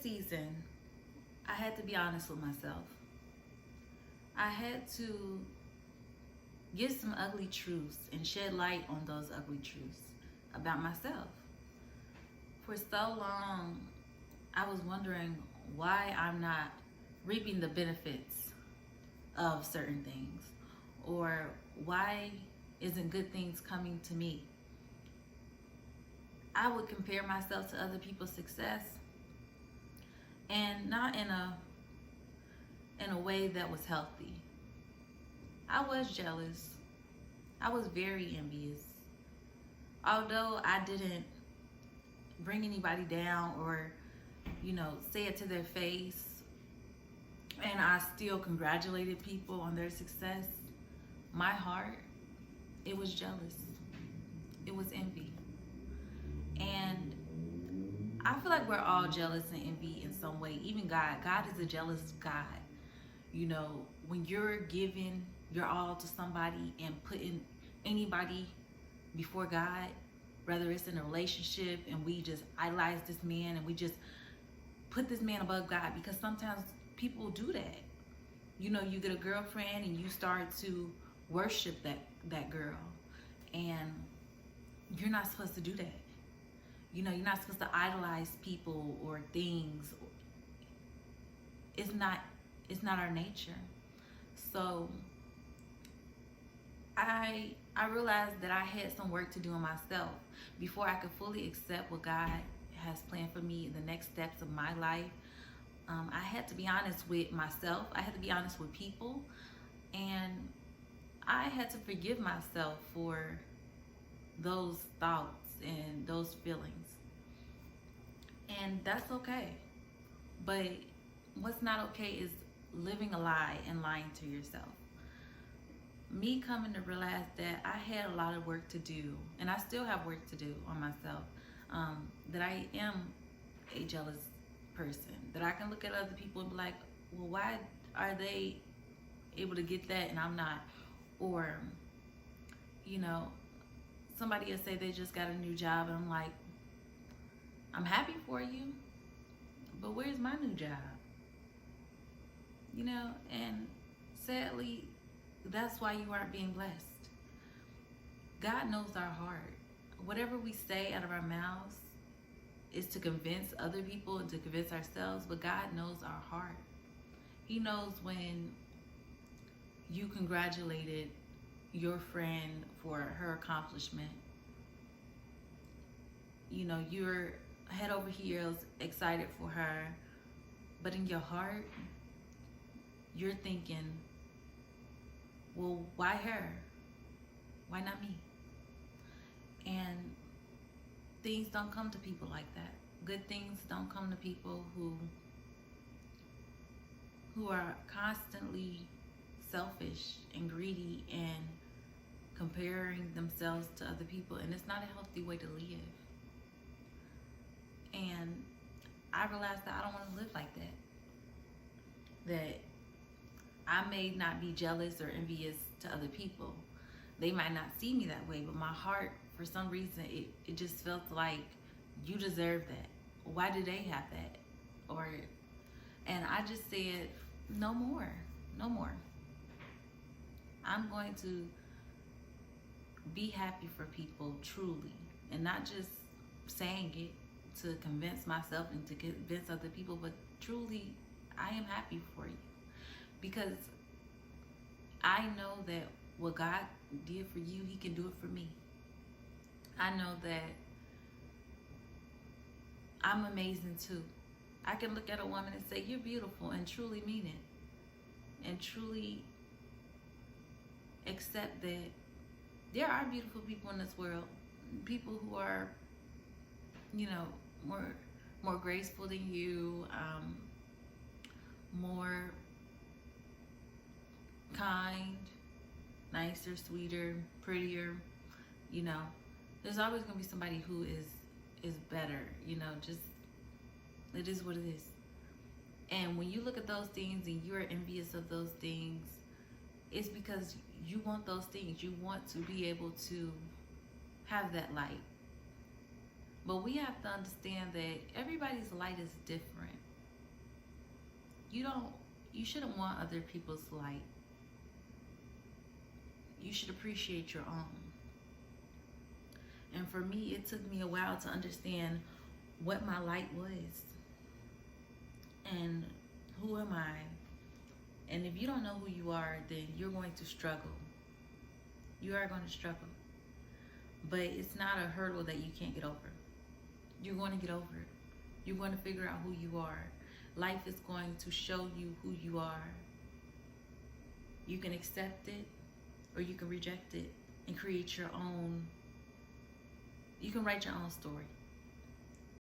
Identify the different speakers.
Speaker 1: season, I had to be honest with myself. I had to give some ugly truths and shed light on those ugly truths about myself. For so long, I was wondering why I'm not reaping the benefits of certain things, or why isn't good things coming to me. I would compare myself to other people's success, and not in a way that was healthy. I was jealous. I was very envious. Although I didn't bring anybody down or, say it to their face, and I still congratulated people on their success, my heart, it was jealous. It was envy. And I feel like we're all jealous and envy in some way. Even God. God is a jealous God. When you're giving your all to somebody and putting anybody before God, whether it's in a relationship and we just idolize this man and we just put this man above God, because sometimes people do that. You get a girlfriend and you start to worship that girl, and you're not supposed to do that. You're not supposed to idolize people or things. It's not our nature. So I realized that I had some work to do on myself before I could fully accept what God has planned for me in the next steps of my life. I had to be honest with myself. I had to be honest with people, and I had to forgive myself for those thoughts and those feelings. And that's okay. But what's not okay is living a lie and lying to yourself. Me coming to realize that I had a lot of work to do, and I still have work to do on myself, that I am a jealous person, that I can look at other people and be like, well, why are they able to get that and I'm not? Or, somebody will say they just got a new job, and I'm like, I'm happy for you, but where's my new job? And sadly, that's why you aren't being blessed. God knows our heart. Whatever we say out of our mouths is to convince other people and to convince ourselves, but God knows our heart. He knows when you congratulated your friend for her accomplishment. You're head over heels excited for her, but in your heart, you're thinking, well, why her? Why not me? And things don't come to people like that. Good things don't come to people who are constantly selfish and greedy and comparing themselves to other people, and it's not a healthy way to live. And I realized that I don't want to live like that. That I may not be jealous or envious to other people. They might not see me that way, but my heart, for some reason, it just felt like, you deserve that. Why do they have that? And I just said, no more. No more. I'm going to be happy for people truly, and not just saying it to convince myself and to convince other people, but truly, I am happy for you, because I know that what God did for you, He can do it for me. I know that I'm amazing too. I can look at a woman and say, you're beautiful, and truly mean it, and truly accept that there are beautiful people in this world, people who are, more graceful than you, more kind, nicer, sweeter, prettier. There's always gonna be somebody who is better. Just, it is what it is. And when you look at those things and you're envious of those things, it's because you want those things. You want to be able to have that light. But we have to understand that everybody's light is different. you don't, you shouldn't want other people's light. You should appreciate your own. And for me, it took me a while to understand what my light was and who am I. And if you don't know who you are, then you're going to struggle. You are going to struggle. But it's not a hurdle that you can't get over. You're going to get over it. You're going to figure out who you are. Life is going to show you who you are. You can accept it or you can reject it and create your own. You can write your own story.